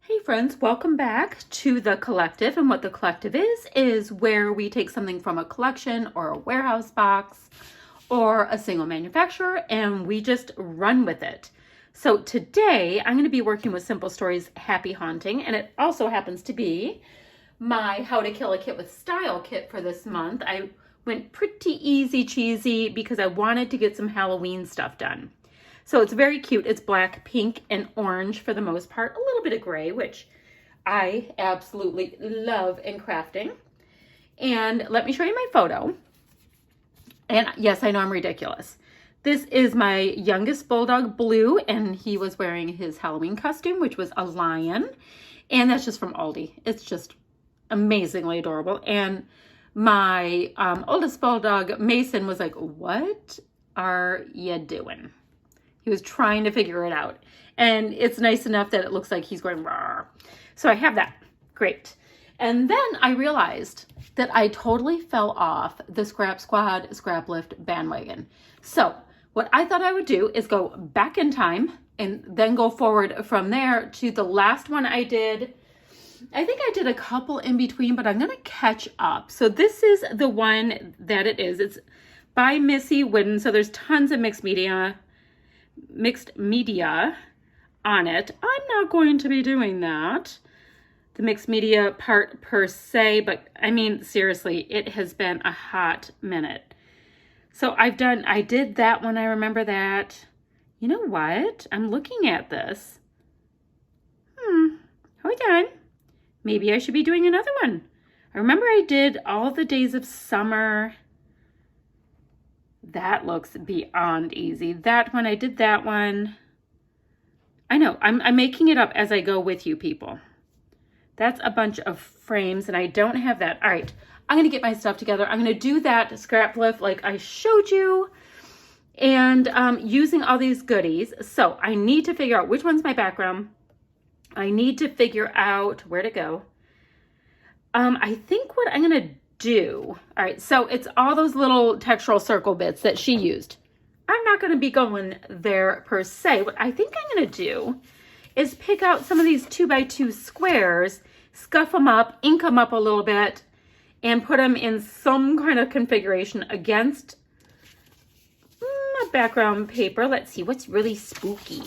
Hey friends, welcome back to The Collective. And what The Collective is where we take something from a collection or a warehouse box or a single manufacturer and we just run with it. So today I'm going to be working with Simple Stories Happy Haunting, and it also happens to be my How to Kill a Kit with Style kit for this month. I went pretty easy cheesy because I wanted to get some Halloween stuff done. So it's very cute. It's black, pink, and orange for the most part. A little bit of gray, which I absolutely love in crafting. And let me show you my photo. And yes, I know I'm ridiculous. This is my youngest bulldog, Blue, and he was wearing his Halloween costume, which was a lion. And that's just from Aldi. It's just amazingly adorable. And my oldest bulldog, Mason, was like, "What are you doing?" He was trying to figure it out. And it's nice enough that it looks like he's going, "Rawr." So I have that. Great. And then I realized that I totally fell off the Scrap Squad Scrap Lift bandwagon. So what I thought I would do is go back in time and then go forward from there to the last one I did. I think I did a couple in between, but I'm going to catch up. So this is the one that it is. It's by Missy Whidden. So there's tons of mixed media on it. I'm not going to be doing that, the mixed media part per se, but I mean, seriously, it has been a hot minute. So I did that one. I remember that. You know what? I'm looking at this. Hold on. Maybe I should be doing another one. I remember I did All the Days of Summer. That looks beyond easy. That one, I did that one. I know, I'm making it up as I go with you people. That's a bunch of frames and I don't have that. All right, I'm gonna get my stuff together. I'm gonna do that scrap lift like I showed you and using all these goodies. So I need to figure out which one's my background. I need to figure out where to go. I think what I'm gonna do. All right, so it's all those little textural circle bits that she used. I'm not going to be going there per se. What I think I'm going to do is pick out some of these 2x2 squares, scuff them up, ink them up a little bit, and put them in some kind of configuration against a background paper. Let's see what's really spooky.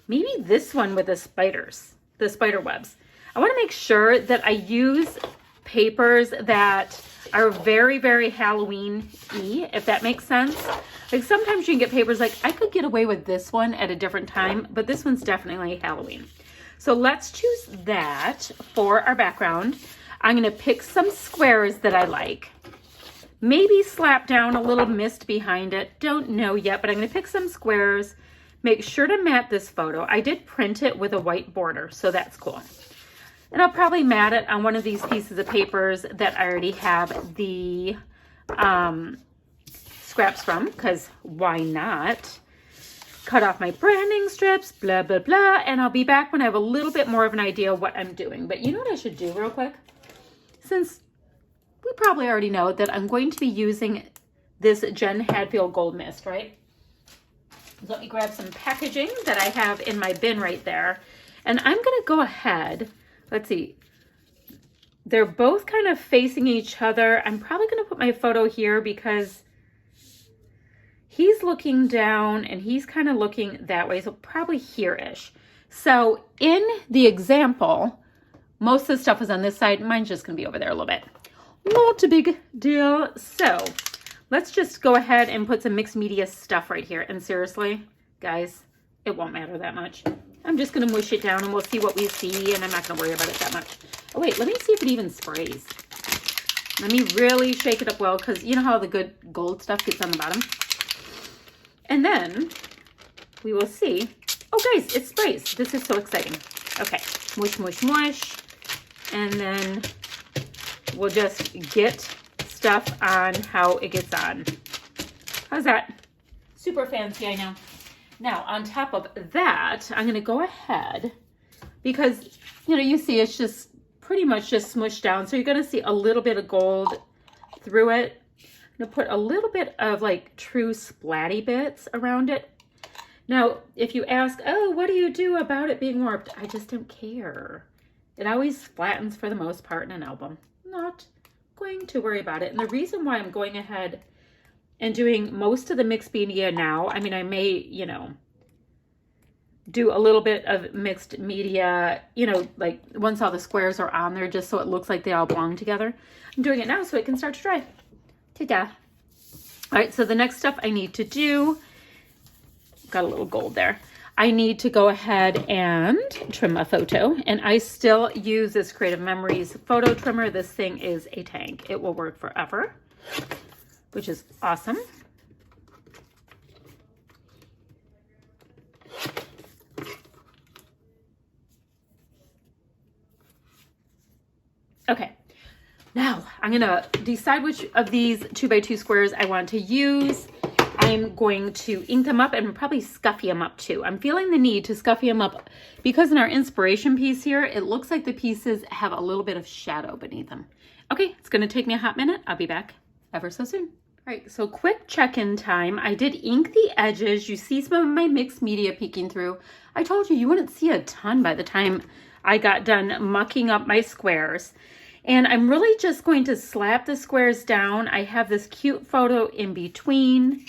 Maybe this one with the spiders, the spider webs. I want to make sure that I use papers that are very, very Halloween-y, if that makes sense. Like sometimes you can get papers like, I could get away with this one at a different time, but this one's definitely Halloween. So let's choose that for our background. I'm gonna pick some squares that I like. Maybe slap down a little mist behind it. Don't know yet, but I'm gonna pick some squares. Make sure to mat this photo. I did print it with a white border, so that's cool. And I'll probably mat it on one of these pieces of papers that I already have the scraps from, because why not? Cut off my branding strips, blah, blah, blah. And I'll be back when I have a little bit more of an idea of what I'm doing. But you know what I should do real quick? Since we probably already know that I'm going to be using this Jen Hadfield Gold Mist, right? Let me grab some packaging that I have in my bin right there. And I'm going to go ahead. Let's see, they're both kind of facing each other. I'm probably going to put my photo here because he's looking down and he's kind of looking that way, so probably here-ish. So in the example, most of the stuff is on this side. Mine's just going to be over there a little bit. Not a big deal. So let's just go ahead and put some mixed media stuff right here. And seriously, guys, it won't matter that much. I'm just going to mush it down and we'll see what we see, and I'm not going to worry about it that much. Oh, wait, let me see if it even sprays. Let me really shake it up well, because you know how the good gold stuff gets on the bottom? And then we will see. Oh, guys, it sprays. This is so exciting. Okay, mush, mush, mush. And then we'll just get stuff on how it gets on. How's that? Super fancy, I know. Now, on top of that, I'm going to go ahead because, you know, you see it's just pretty much just smushed down. So you're going to see a little bit of gold through it. I'm going to put a little bit of like true splatty bits around it. Now, if you ask, oh, what do you do about it being warped? I just don't care. It always flattens for the most part in an album. Not going to worry about it. And the reason why I'm going ahead and doing most of the mixed media now, I mean, I may, you know, do a little bit of mixed media, you know, like once all the squares are on there, just so it looks like they all belong together. I'm doing it now so it can start to dry. Ta-da. All right, so the next stuff I need to do, got a little gold there. I need to go ahead and trim a photo, and I still use this Creative Memories photo trimmer. This thing is a tank. It will work forever, which is awesome. Okay, now I'm gonna decide which of these 2x2 squares I want to use. I'm going to ink them up and probably scuffy them up too. I'm feeling the need to scuffy them up because in our inspiration piece here, it looks like the pieces have a little bit of shadow beneath them. Okay, it's gonna take me a hot minute. I'll be back ever so soon. All right, so quick check-in time. I did ink the edges. You see some of my mixed media peeking through. I told you wouldn't see a ton by the time I got done mucking up my squares. And I'm really just going to slap the squares down. I have this cute photo in between.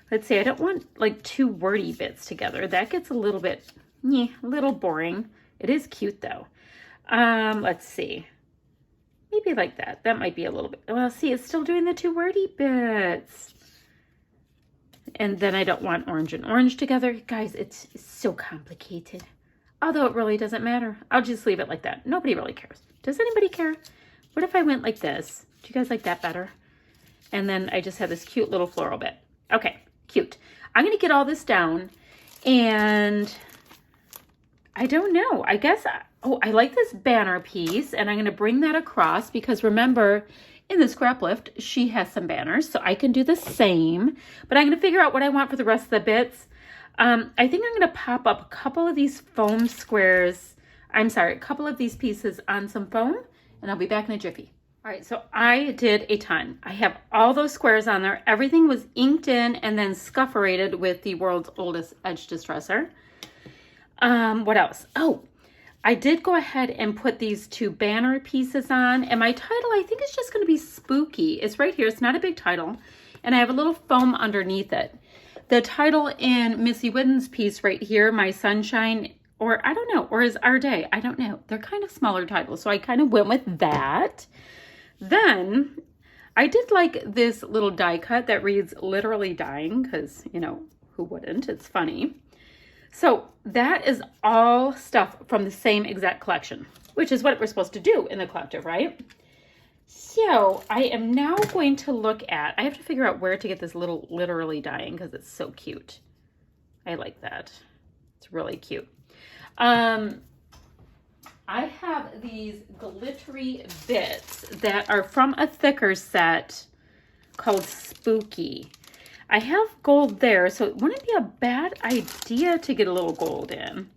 Let's see, I don't want like two wordy bits together. That gets a little bit, a little boring. It is cute though. Let's see. Maybe like that. That might be a little bit, well, see, it's still doing the two wordy bits. And then I don't want orange and orange together. Guys, it's so complicated. Although it really doesn't matter. I'll just leave it like that. Nobody really cares. Does anybody care? What if I went like this? Do you guys like that better? And then I just have this cute little floral bit. Okay, cute. I'm going to get all this down. And I don't know. I guess, oh, I like this banner piece. And I'm going to bring that across because remember, in the scrap lift, she has some banners. So I can do the same. But I'm going to figure out what I want for the rest of the bits. I think I'm going to pop up a couple of these foam squares. I'm sorry, a couple of these pieces on some foam, and I'll be back in a jiffy. All right, so I did a ton. I have all those squares on there. Everything was inked in and then scufferated with the world's oldest edge distresser. What else? Oh, I did go ahead and put these two banner pieces on, and my title, I think it's just going to be Spooky. It's right here. It's not a big title, and I have a little foam underneath it. The title in Missy Whidden's piece right here, My Sunshine, or I don't know, or Is Our Day, I don't know. They're kind of smaller titles, so I kind of went with that. Then I did like this little die cut that reads Literally Dying, because, you know, who wouldn't? It's funny. So that is all stuff from the same exact collection, which is what we're supposed to do in the collective, right? So I am now going to look at, I have to figure out where to get this little Literally Dying because it's so cute. I like that. It's really cute. I have these glittery bits that are from a thicker set called Spooky. I have gold there, so it wouldn't be a bad idea to get a little gold in.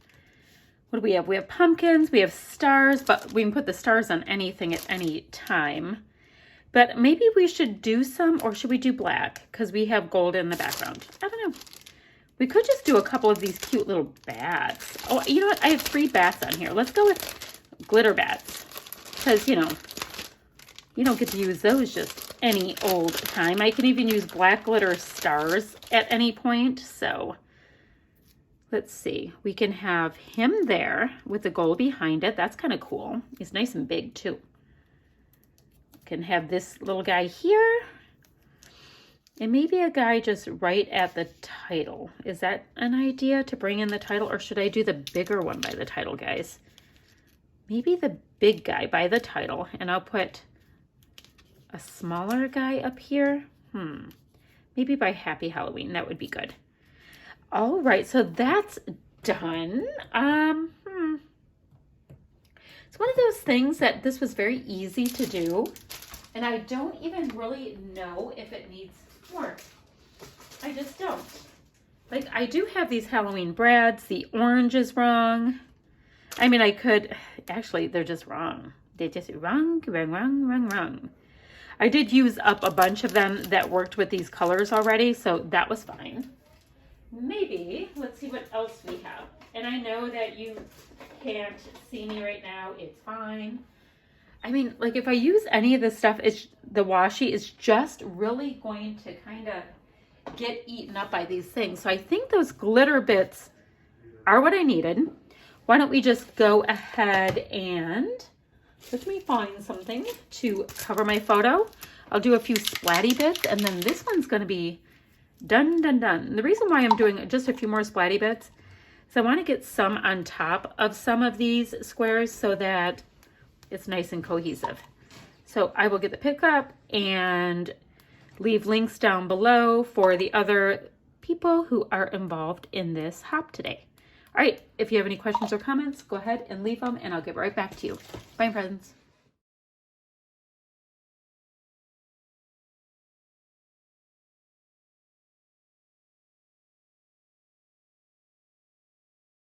What do we have? We have pumpkins, we have stars, but we can put the stars on anything at any time. But maybe we should do some, or should we do black? Because we have gold in the background. I don't know. We could just do a couple of these cute little bats. Oh, you know what? I have 3 bats on here. Let's go with glitter bats. Because, you know, you don't get to use those just any old time. I can even use black glitter stars at any point, so... Let's see, we can have him there with the gold behind it. That's kind of cool. He's nice and big too. Can have this little guy here. And maybe a guy just right at the title. Is that an idea to bring in the title? Or should I do the bigger one by the title, guys? Maybe the big guy by the title. And I'll put a smaller guy up here. Maybe by Happy Halloween. That would be good. All right, so that's done. It's one of those things that this was very easy to do, and I don't even really know if it needs more. I just don't. Like, I do have these Halloween brads. The orange is wrong. I mean, I could, actually, they're just wrong. They're just wrong. I did use up a bunch of them that worked with these colors already, so that was fine. maybe, let's see what else we have. And I know that you can't see me right now. It's fine. I mean, like if I use any of this stuff, the washi is just really going to kind of get eaten up by these things. So I think those glitter bits are what I needed. Why don't we just go ahead and let me find something to cover my photo. I'll do a few splatty bits, and then this one's going to be done. And the reason why I'm doing just a few more splatty bits is I want to get some on top of some of these squares so that it's nice and cohesive. So I will get the pickup and leave links down below for the other people who are involved in this hop today. All right, if you have any questions or comments, go ahead and leave them, and I'll get right back to you. Bye, friends.